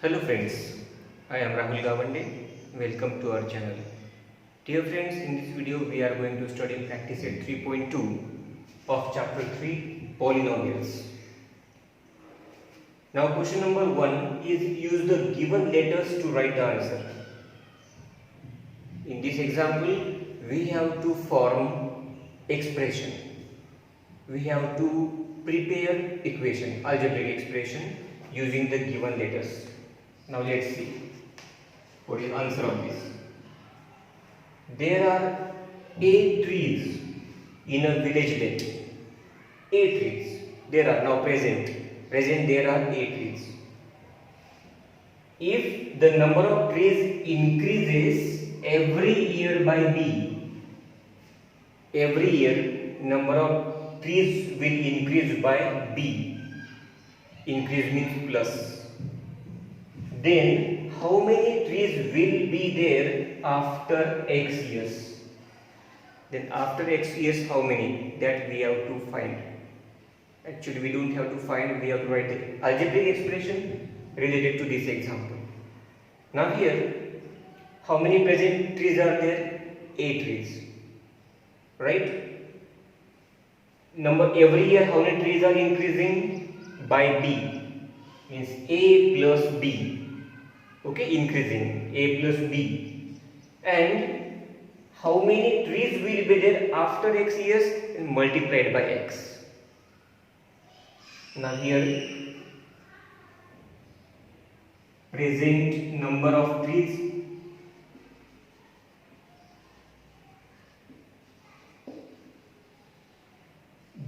Hello friends, I am Rahul Gavande. Welcome to our channel. Dear friends, in this video we are going to study practice set 3.2 of chapter 3 polynomials. Now question number 1 is use the given letters to write the answer. In this example we have to form expression. We have to prepare equation, algebraic expression using the given letters. Now let's see what is answer on this. There are 8 trees in a village lake. 8 trees. There are now present there are 8 trees. If the number of trees increases every year by b, every year number of trees will increase by b. Increase means plus. Then how many trees will be there after x years? Then after x years how many? That we have to find. Actually we don't have to find, we have to write the algebraic expression related to this example. Now here, how many present trees are there? 8 trees. Right? Number every year how many trees are increasing? By b. Means a plus b. Okay, increasing a plus b. And how many trees will be there after x years? Multiplied by x. Now here present number of trees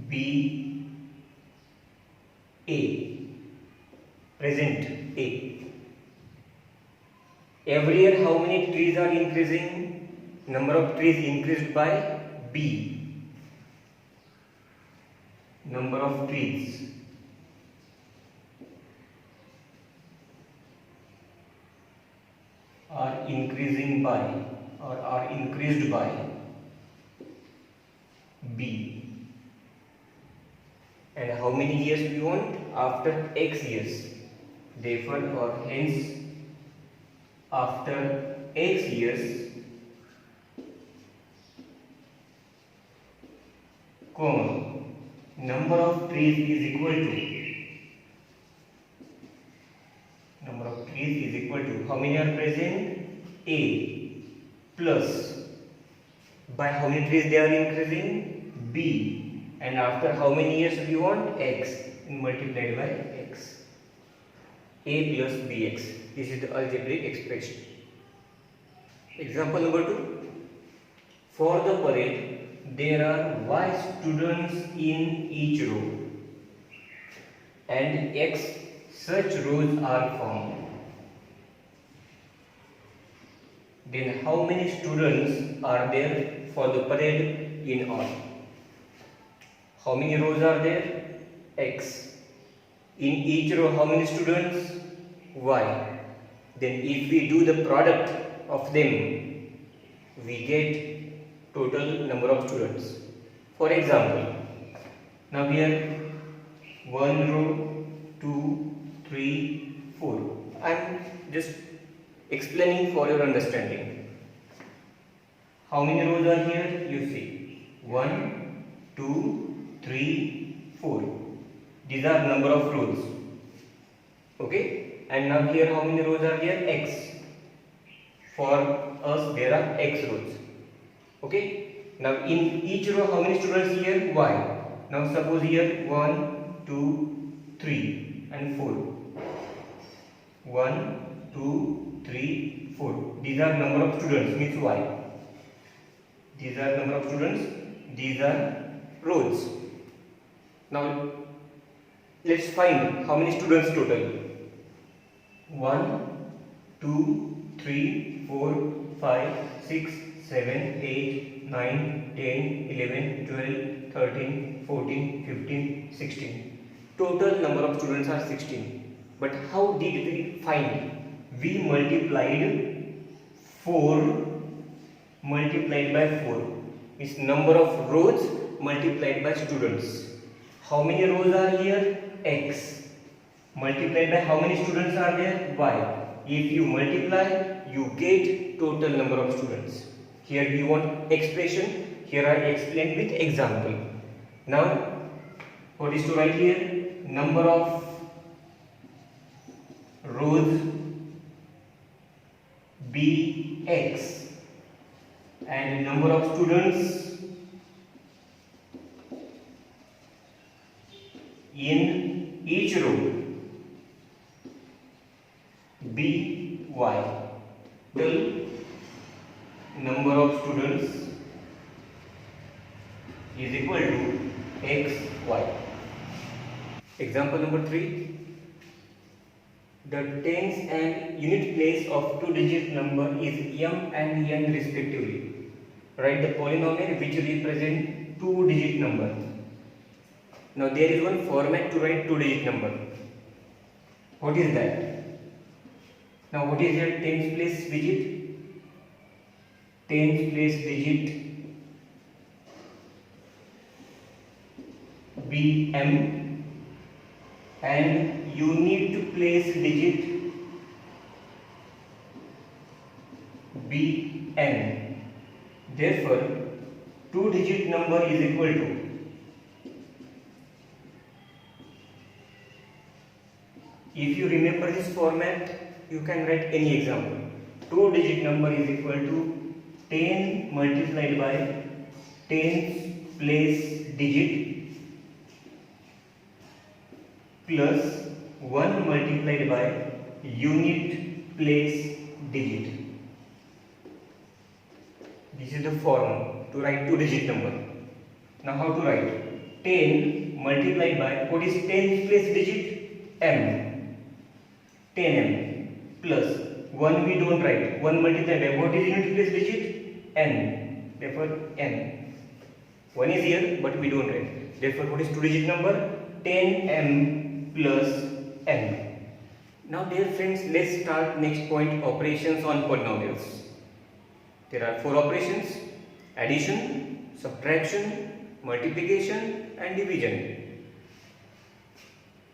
b a, present a. Every year how many trees are increasing? Number of trees increased by b. Number of trees are increasing by or are increased by b. And how many years we want? After x years. Therefore or hence after x years, comma, number of trees is equal to how many are present? A plus by how many trees they are increasing? B. And after how many years we want? X multiplied by x. A plus bx. This is the algebraic expression. Example number 2. For the parade, there are y students in each row and x such rows are formed. Then how many students are there for the parade in all? How many rows are there? X. In each row how many students? Y. Then if we do the product of them, we get total number of students. For example, now here 1 row, 2, 3, 4. I am just explaining for your understanding. How many rows are here? You see 1, 2, 3, 4. These are number of rows. Okay. And now here how many rows are here? X. For us there are x rows. Okay. Now in each row how many students here? Y. Now suppose here 1, 2, 3 and 4. 1, 2, 3, 4. These are number of students means Y. These are number of students. These are rows. Now let's find how many students total. 1, 2, 3, 4, 5, 6, 7, 8, 9, 10, 11, 12, 13, 14, 15, 16. Total number of students are 16. But how did we find? We multiplied 4 multiplied by 4. Is number of rows multiplied by students. How many rows are here? X multiplied by how many students are there? Y. If you multiply, you get total number of students. Here we want expression. Here I explained with example. Now, what is to write here? Number of rows Bx and number of students in each row By. Total number of students is equal to xy. Example number 3. The tens and unit place of two-digit number is m and n respectively. Write the polynomial which represent two-digit number. Now there is one format to write two-digit number. What is that? Now what is your tens place digit? Tens place digit Bm, and you need to place digit Bn. Therefore, two-digit number is equal to if you remember this format, you can write any example. Two-digit number is equal to 10 multiplied by tens place digit plus 1 multiplied by unit place digit. This is the form to write two-digit number. Now how to write? 10 multiplied by, what is 10 place digit? M. 10m plus 1 we don't write. 1 multiplied by, what is unit place digit? N. Therefore n. 1 is here but we don't write. Therefore what is two-digit number? 10m plus n. Now dear friends, let's start next point, operations on polynomials. There are 4 operations: addition, subtraction, multiplication and division.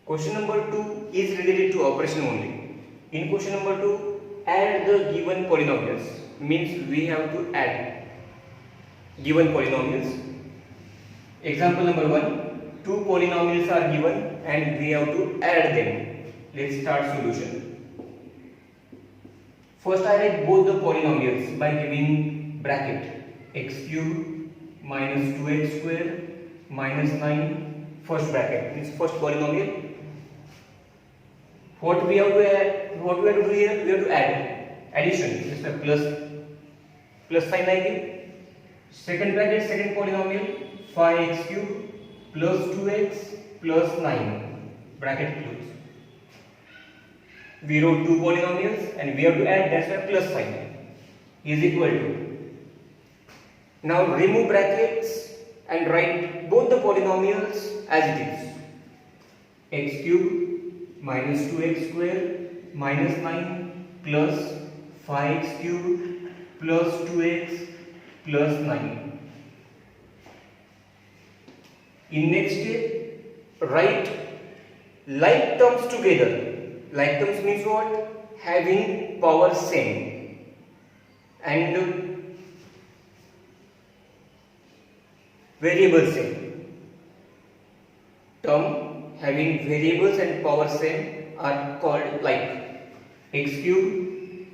Question number 2 is related to operation only. In question number 2, add the given polynomials, means we have to add given polynomials. Example number 1, 2 polynomials are given and we have to add them. Let's start solution. First I write both the polynomials by giving bracket x cube minus 2x square minus 9, first bracket means first polynomial. What we have to add, what we have to do here? We have to add addition. Just a plus sign I give. Second bracket, second polynomial 5x cube plus 2x plus 9, bracket close. We wrote 2 polynomials and we have to add, that's why plus sign is equal to. Now remove brackets and write both the polynomials as it is. X cube minus 2x square minus 9 plus 5x cube plus 2x plus 9. In next step, write like terms together. Like terms means what? Having power same. And variable same. Term having variables and power same are called like. X cube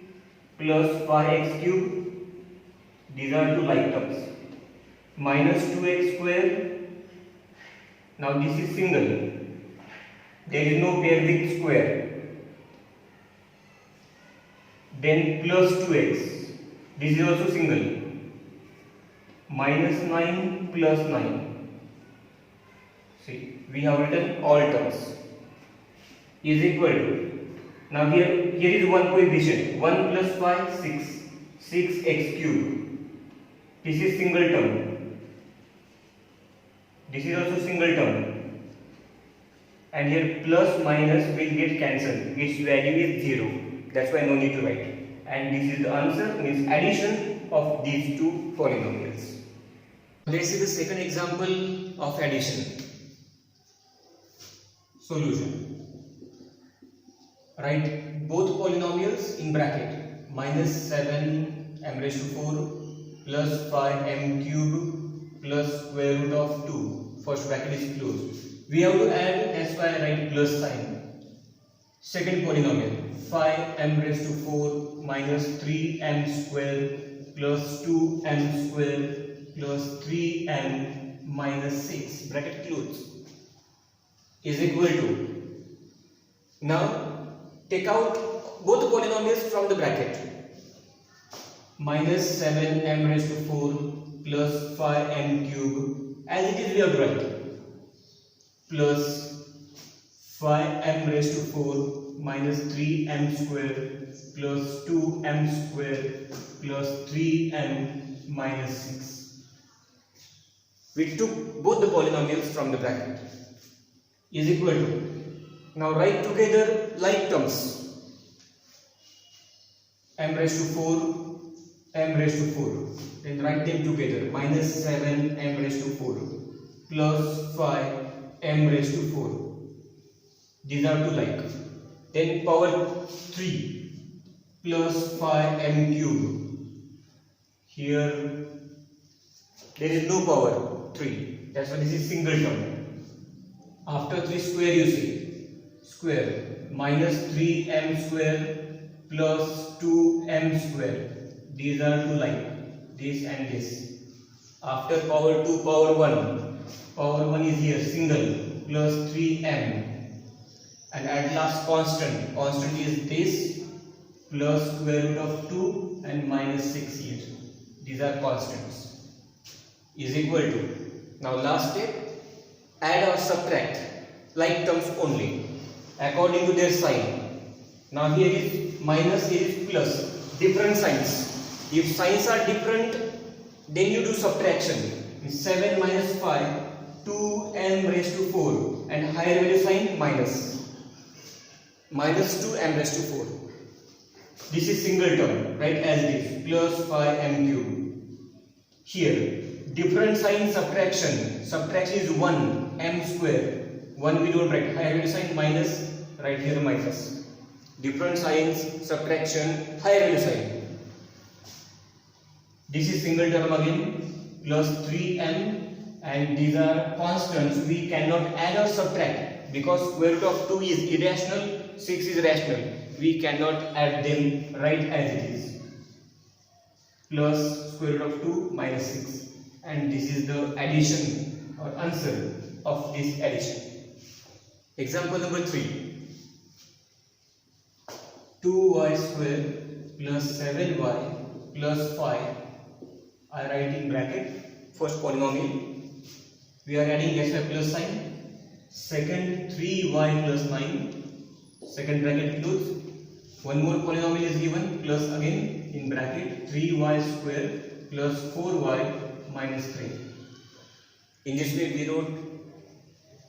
plus 5x cube, these are two like terms. Minus 2x square, now this is single, there is no pair with square. Then plus 2x, this is also single, minus 9 plus 9. See, we have written all terms is equal to, now here is one coefficient, 1 plus 5, 6, 6x cube. This is single term, this is also single term, and here plus minus will get cancelled, its value is 0, that's why no need to write. And this is the answer, means addition of these two polynomials. Let's see the second example of addition. Solution. write both polynomials in bracket. Minus 7m raised to 4 plus 5m cube plus square root of 2. First bracket is closed. We have to add, that's why I write plus sign. Second polynomial, 5m raised to 4 minus 3m square plus 2m square plus 3m minus 6, bracket closed, is equal to. Now take out both polynomials from the bracket. Minus 7m raised to 4 plus 5m cube, as it is we have to write, plus 5m raised to 4 minus 3m square plus 2m square plus 3m minus 6. We took both the polynomials from the bracket, is equal to. Now write together like terms. M raised to 4, m raised to 4. Then write them together. Minus 7 m raised to 4 plus 5 m raised to 4. These are two like. Then power 3 plus 5m cube. Here there is no power 3. That's why this is single term. After 3 square you see. Square. Minus 3m square plus 2m square. These are two like. This and this. After power 2, power 1. Power 1 is here single plus 3m. And at last constant. Constant is this plus square root of 2 and minus 6 here. These are constants. Is equal to. Now last step. Add or subtract like terms only according to their sign. Now here is minus, here is plus. Different signs. If signs are different, then you do subtraction. 7 minus 5, 2m raised to 4, and higher value sign minus. Minus 2m raised to 4. This is single term, right, as it is, plus 5m cube. Here, different sign subtraction. Subtraction is 1, m square. 1 we don't write, higher value sign minus, right here minus. Different signs, subtraction, higher value sign. This is single term again, plus 3m, and these are constants. We cannot add or subtract because square root of 2 is irrational, 6 is rational. We cannot add them right as it is. Plus square root of 2 minus 6. And this is the addition or answer of this addition. Example number 3. 2y square plus 7y plus 5. I write in bracket. First polynomial. We are adding x plus sign. Second 3y plus 9. Second bracket closed. One more polynomial is given, plus again in bracket 3y square plus 4y minus 3. In this way we wrote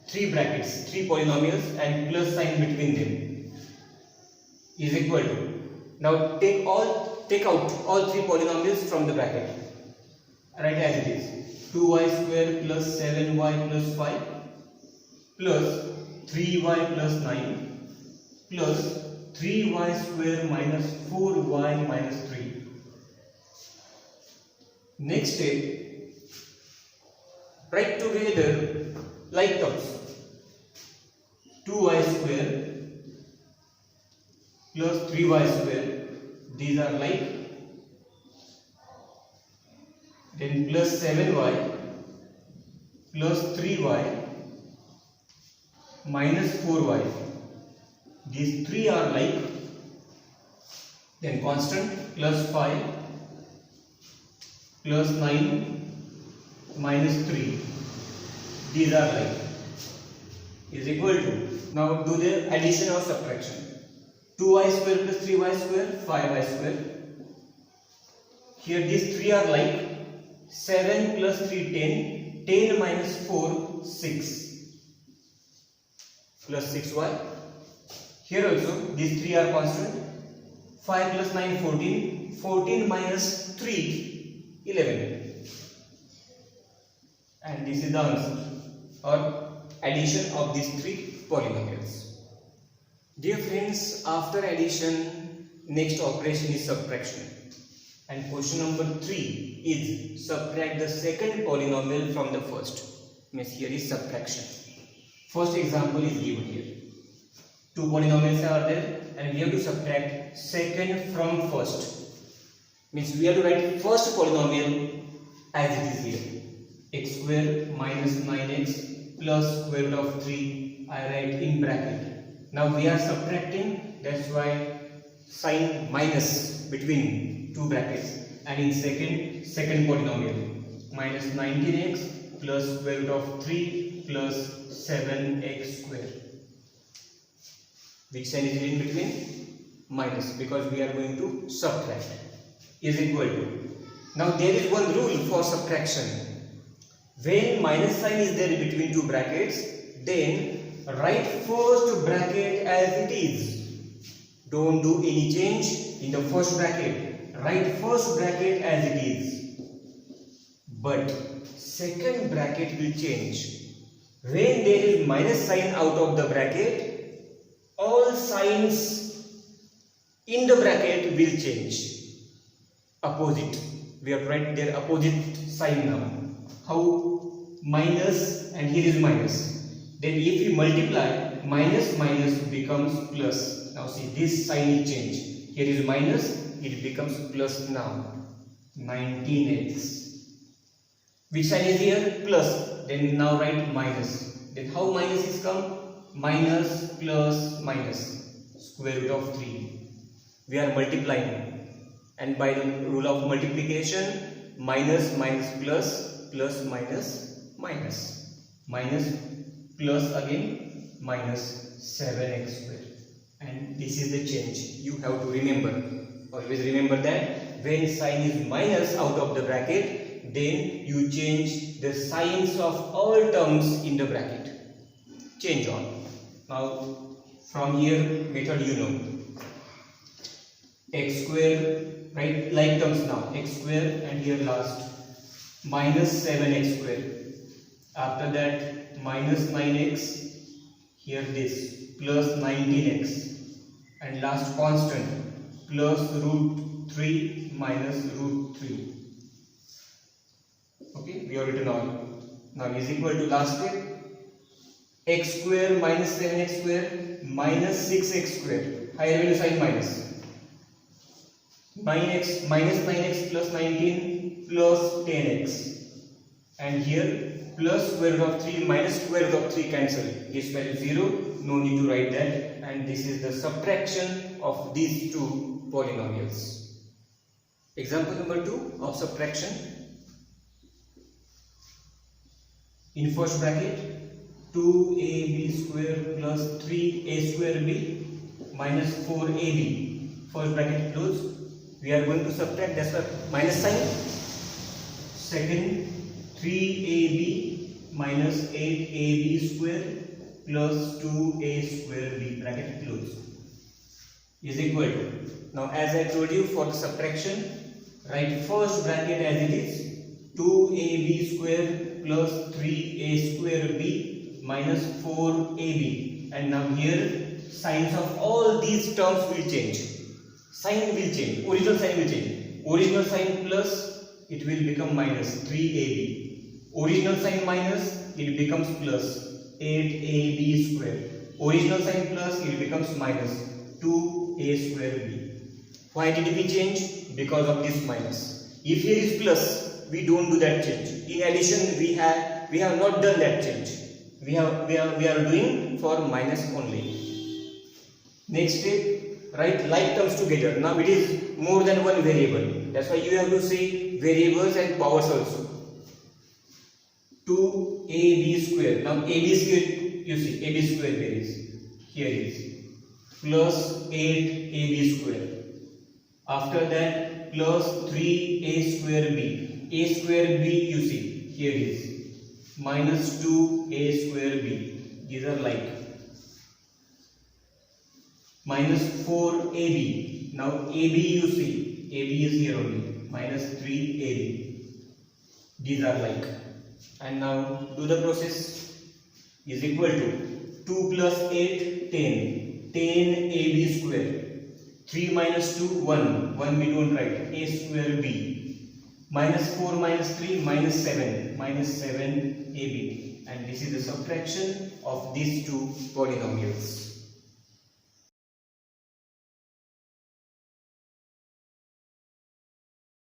3 brackets, 3 polynomials and plus sign between them is equal to. Now take out all 3 polynomials from the bracket. Write as it is. 2y square plus 7y plus 5 plus 3y plus 9 plus 3y square minus 4y minus 3. Next step, write together like terms. 2y square plus 3y square, these are like. Then plus 7y plus 3y minus 4y. These 3 are like. Then constant plus 5 plus 9 minus 3. These are like. Is equal to. Now do the addition or subtraction. 2y square plus 3y square, 5y square. Here these 3 are like. 7 plus 3, 10. 10 minus 4, 6. Plus 6y. Here also these 3 are constant. 5 plus 9, 14. 14 minus 3, 11. And this is the answer or addition of these 3 polynomials. Dear friends, after addition, next operation is subtraction. And question number 3 is subtract the second polynomial from the first. Means here is subtraction. First example is given here. Two polynomials are there and we have to subtract second from first. Means we have to write first polynomial as it is here. X square minus 9x plus square root of 3 I write in bracket. Now we are subtracting, that's why sign minus between two brackets. And in second polynomial minus 19x plus square root of 3 plus 7x square. Which sign is in between? Minus, because we are going to subtract. Is equal to. Now there is one rule for subtraction. When minus sign is there between two brackets, then write first bracket as it is. Don't do any change in the first bracket. Write first bracket as it is. But second bracket will change. When there is minus sign out of the bracket, all signs in the bracket will change. Opposite. We have to write their opposite sign now. How? Minus, and here is minus. Then if we multiply, minus minus becomes plus. Now see, this sign is changed. Here is minus, it becomes plus now. 19x. Which sign is here? Plus. Then now write minus. Then how minus is come? Minus plus minus. Square root of 3. We are multiplying. And by the rule of multiplication, minus minus plus, plus minus minus. Minus plus again minus 7x square. And this is the change. You have to remember. Always remember that when sign is minus out of the bracket, then you change the signs of all terms in the bracket. Change on. Now from here method you know. X square, right, like terms now, x square and here last minus 7x square. After that minus 9x, here this plus 19x, and last constant plus root 3 minus root 3. Okay, we have written all. Now is equal to last step, x square minus 7x square minus 6x square. Higher value sign minus. 9x minus 9x plus 19 plus 10x, and here plus square root of 3 minus square root of 3 cancel. This value 0, no need to write that, and this is the subtraction of these two polynomials. Example number 2 of subtraction. In first bracket, 2ab square plus 3a square b minus 4ab. First bracket close. We are going to subtract, that's why minus sign. Second, 3ab minus 8ab square plus 2a square b, bracket close, is equal to. Now as I told you, for the subtraction, write first bracket as it is. 2ab square plus 3a square b minus 4ab. And now here signs of all these terms will change. Sign will change, original sign will change. Original sign plus, it will become minus 3ab. Original sign minus, it becomes plus 8ab square. Original sign plus, it becomes minus 2a square b. Why did we change? Because of this minus. If here is plus, we don't do that change. In addition, we have not done that change. We are doing for minus only. Next step. Write like terms together. Now it is more than one variable. That's why you have to say variables and powers also. 2ab square. Now ab square, you see, ab square there is. Here is plus 8ab square. After that plus 3a square b. A square b, you see, here is minus 2a square b. These are like. Minus 4ab. Now ab you see, ab is here only, minus 3ab. These are like. And now do the process. Is equal to 2 plus 8, 10. 10ab square. 3 minus 2, 1. 1 we don't write. A square b. Minus 4 minus 3, minus 7. Minus 7ab. And this is the subtraction of these two polynomials.